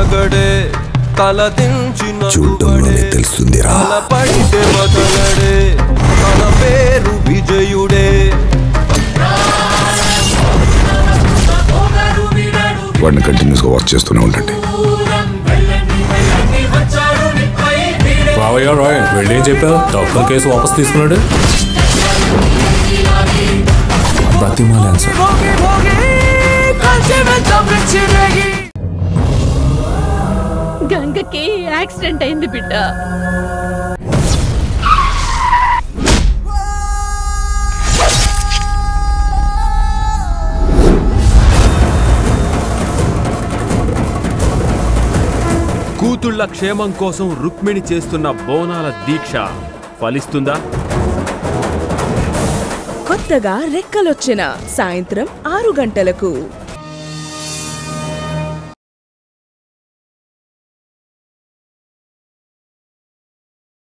నగడే తలదించిన చూడడంలోనే తెలుస్తుందిరా పడితే వదలడే తన పేరు విజయుడే వాడిని కంటిన్యూస్గా వాచ్ చేస్తూనే ఉండండి. వెళ్ళేం చెప్పావు? డాక్టర్ కేసు వాపస్ తీసుకున్నాడు. బతిమాలాను సార్. గంగకి యాక్సిడెంట్ అయింది బిడ్డ. కూతుళ్ల క్షేమం కోసం రుక్మిణి చేస్తున్న బోనాల దీక్ష ఫలిస్తుందా? కొత్తగా రెక్కలొచ్చిన సాయంత్రం 6 గంటలకు.